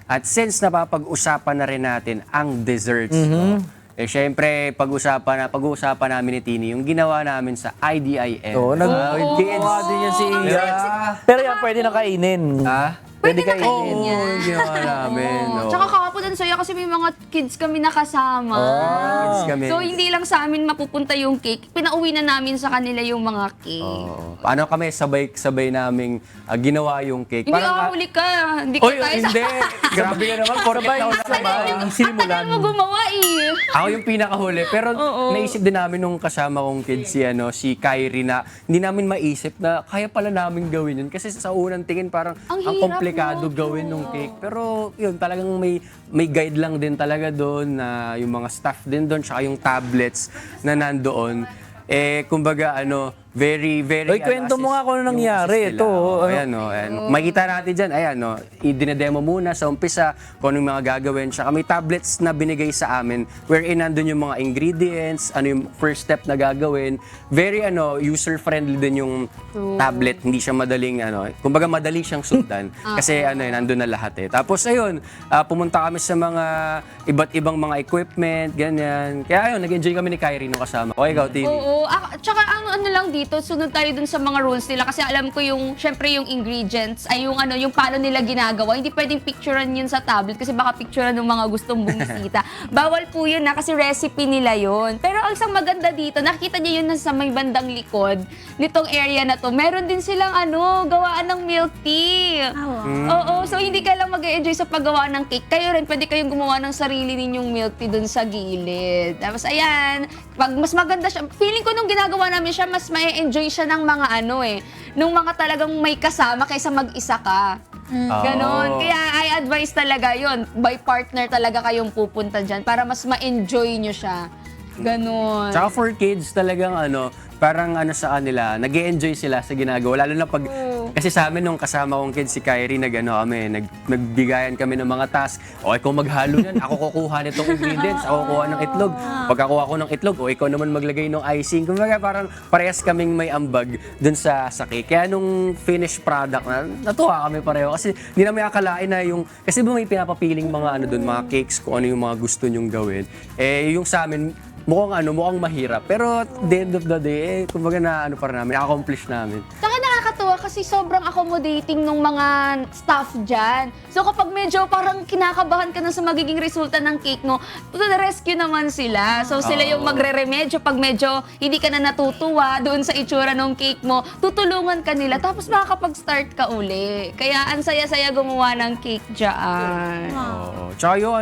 At since napapag-usapan na rin natin ang desserts, no? Eh syempre, pag-uusapan namin ni Tini yung ginawa namin sa IDIM. Oo, with kids. nagawa din yan si Iya. Pero yan, pwede na kainin. Pwede Pwede kainin. kainin. Oo, yung ginawa namin. no? Tsaka kahapon ang saya kasi may mga kids kami nakasama. Kids kami. So hindi lang sa amin mapupunta yung cake, pinauwi na namin sa kanila yung mga cake. Oo. Paano kami sabay naming ginawa yung cake? Hindi huli ka, hindi ka Oy, tayo hindi. Grabe ka naman. Porket Sabay, ako sabay. naman. Ang Ang simulan. tagal mo gumawa eh. Ako yung pinakahuli. Pero Oo. naisip din namin nung kasama kong kid si Kyrie na hindi namin maisip na kaya pala namin gawin yun. Kasi sa unang tingin parang Ang ang hirap, komplikado no? gawin nung cake. Pero yun, talagang may guide lang din talaga doon na yung mga staff din doon tsaka yung tablets na nandoon. Eh, kumbaga very Oy, kwento mo nga kung ano yung nangyari. assist nila. Ito, Ayan, no. Ayan. Makita natin dyan, ayan, no. I-dinedemo muna sa umpisa kung anong mga gagawin. Tsaka may tablets na binigay sa amin wherein nandun yung mga ingredients, ano yung first step na gagawin. Very, user-friendly din yung tablet. Hindi siya madaling, kumbaga madali siyang sundan. Kasi, nandun na lahat eh. Tapos, ayun, pumunta kami sa mga iba't ibang mga equipment, ganyan. Kaya, ayun, nag-enjoy kami ni Kyrie nung kasama. Okay, ikaw, Timmy. Oo, tsaka ang ano lang dito, sunod tayo dun sa mga rules nila kasi alam ko syempre yung ingredients ay yung paano nila ginagawa. Hindi pwedeng picturean yun sa tablet kasi baka picturean ng mga gustong bumisita. Bawal po yun kasi recipe nila yun. Pero ang isang maganda dito, nakita niyo yun sa may bandang likod nitong area na to. Meron din silang gawaan ng milk tea. Oo, so hindi ka lang mag-enjoy sa paggawa ng cake. Kayo rin, pwede kayong gumawa ng sarili ninyong milk tea dun sa gilid. Tapos ayan, pag mas maganda siya, feeling ko nung ginagawa namin siya, mas may enjoy siya ng mga nung mga talagang may kasama kaysa mag-isa ka. Ganon. Oo. Kaya I advise talaga yon by partner talaga kayong pupunta dyan para mas ma-enjoy nyo siya. Ganon. Tsaka for kids talagang parang sa kanila, nag-e-enjoy sila sa ginagawa. Lalo na pag, kasi sa amin nung kasama kong kids si Kyrie, nagbigayan kami ng mga task. O ikaw maghalo yan, ako kukuha nitong ingredients, ako kukuha ng itlog. Pagkakuha ko ng itlog, o ikaw naman maglagay ng icing. Kumbaga parang parehas kaming may ambag dun sa cake. Kaya nung finished product natuwa kami pareho. Kasi hindi namin akalain na kasi ba may pinapapiling mga dun, mga cakes, kung ano yung mga gusto nyong gawin. Eh, yung sa amin, mukhang mahirap. Pero at the end of the day, kumbaga pa rin namin, accomplish namin. Saka nakakatuwa kasi sobrang accommodating ng mga staff dyan. So kapag medyo parang kinakabahan ka na sa magiging resulta ng cake mo, to the rescue naman sila. So sila yung magre-remedyo pag medyo hindi ka na natutuwa doon sa itsura ng cake mo, tutulungan ka nila tapos makakapag-start ka uli. Kaya ang saya-saya gumawa ng cake dyan. Oo. Tsaka yung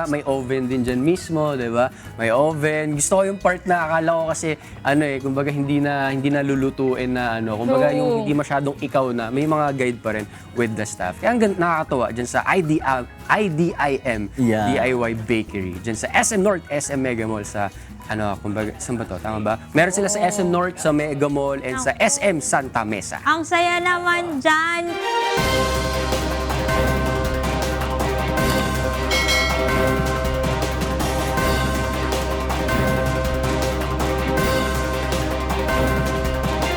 may oven din dyan mismo, di ba? May oven. Gusto ko yung part na akala ko kasi, kumbaga hindi na lulutuin na kumbaga yung hindi masyadong ikaw na, may mga guide pa rin with the staff. Kaya nakakatuwa dyan sa IDIM, Yeah. DIY Bakery. Dyan sa SM North, SM Mega Mall sa, kumbaga, saan ba to? Tama ba? Meron sila sa SM North, sa Mega Mall, and sa SM Santa Mesa. Ang saya naman dyan.